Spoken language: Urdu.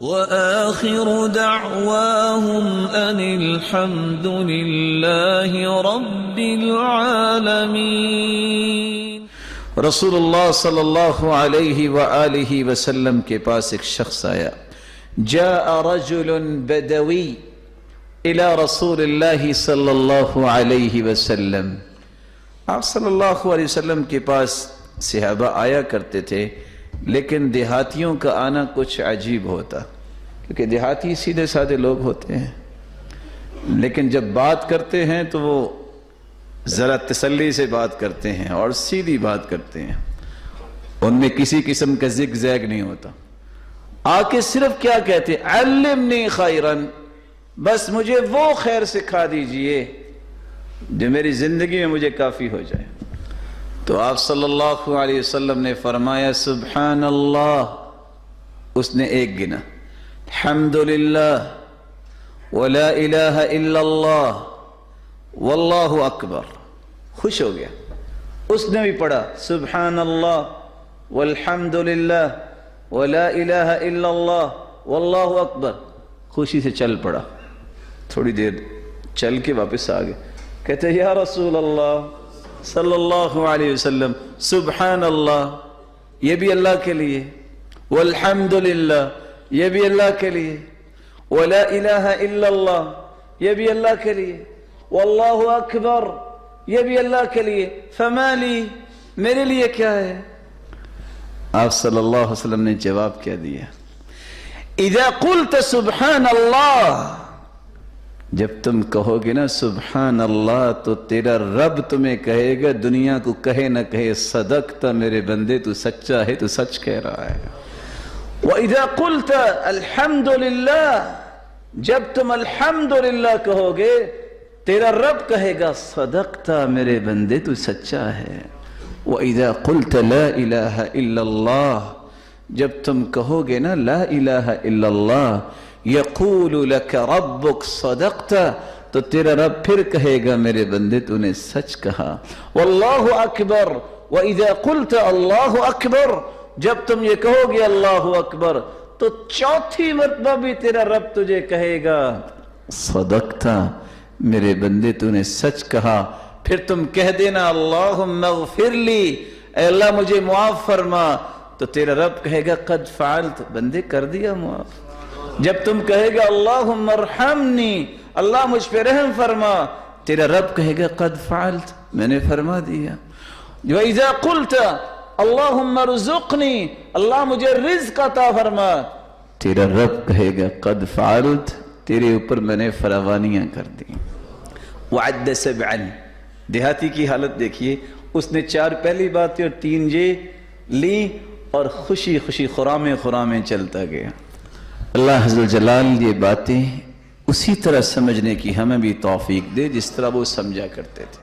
وآخر دعواهم أن الحمد لله رب العالمین۔ رسول اللہ صلی اللہ علیہ وآلہ وسلم کے پاس ایک شخص آیا، جاء رجل بدوی الى رسول اللہ صلی اللہ علیہ وسلم۔ آپ صلی اللہ علیہ وسلم کے پاس صحابہ آیا کرتے تھے، لیکن دیہاتیوں کا آنا کچھ عجیب ہوتا، کیونکہ دیہاتی سیدھے سادے لوگ ہوتے ہیں، لیکن جب بات کرتے ہیں تو وہ ذرا تسلی سے بات کرتے ہیں اور سیدھی بات کرتے ہیں، ان میں کسی قسم کا زگ زیگ نہیں ہوتا۔ آ کے صرف کیا کہتے، علمنی خیرن، بس مجھے وہ خیر سکھا دیجئے جو میری زندگی میں مجھے کافی ہو جائے۔ تو آپ صلی اللہ علیہ وسلم نے فرمایا سبحان اللہ، اس نے ایک گنا، الحمدللہ ولا الہ الا اللہ واللہ اکبر، خوش ہو گیا۔ اس نے بھی پڑھا سبحان اللہ والحمدللہ ولا الہ الا اللہ واللہ اکبر، خوشی سے چل پڑا۔ تھوڑی دیر چل کے واپس آ گئے، کہتے یا رسول اللہ صلی اللہ علیہ وسلم، سبحان اللہ یہ بھی اللہ کے لیے، والحمدللہ یہ بھی اللہ کے لیے، ولا الہ الا اللہ یہ بھی اللہ کے لیے، واللہ اکبر یہ بھی اللہ کے لیے، فما لی میرے لیے کیا ہے؟ آپ صلی اللہ علیہ وسلم نے جواب کیا دیا، اذا قلت سبحان اللہ، جب تم کہو گے نا سبحان اللہ تو تیرا رب تمہیں کہے گا، دنیا کو کہے نہ کہے، صدقت میرے بندے، تو سچا ہے، تو سچ کہہ رہا ہے۔ وَإِذَا قُلْتَ الْحَمْدُ لِلَّهِ، جب تم الحمدللہ کہو گے، تیرا رب کہے گا صدقت میرے بندے، تو سچا ہے۔ وَإِذَا قُلْتَ لَا إِلَهَ إِلَّا اللَّهِ، جب تم کہو گے نا لا الہ الا اللہ، یقول لک ربک صدقت، تو تیرا رب پھر کہے گا میرے بندے تو نے سچ کہا۔ واللہ اکبر، وَإِذَا قُلْتَ اللہ اکبر، جب تم یہ کہو گے اللہ اکبر، تو چوتھی مرتبہ بھی تیرا رب تجھے کہے گا صدقت میرے بندے تو نے سچ کہا۔ پھر تم کہہ دینا اللہم اغفر لی، اے اللہ مجھے معاف فرما، تو تیرا رب کہے گا قد فعلت، بندے کر دیا معاف۔ جب تم کہے گا اللہم ارحمنی، اللہ مجھ پہ رحم فرما، تیرا رب کہے گا قد فعلت، میں نے فرما دیا۔ وَإِذَا قُلْتَ اللہم ارزقنی، اللہ مجھے رزق عطا فرما، تیرا رب کہے گا قد فعلت، تیرے اوپر میں نے فراوانیاں کر دی۔ وعد سبعا، دیہاتی کی حالت دیکھیے، اس نے 4 پہلی باتیں اور 3 یہ لی، اور خوشی خوشی خرامیں چلتا گیا۔ اللہ عز و جلال یہ باتیں اسی طرح سمجھنے کی ہمیں بھی توفیق دے جس طرح وہ سمجھا کرتے تھے۔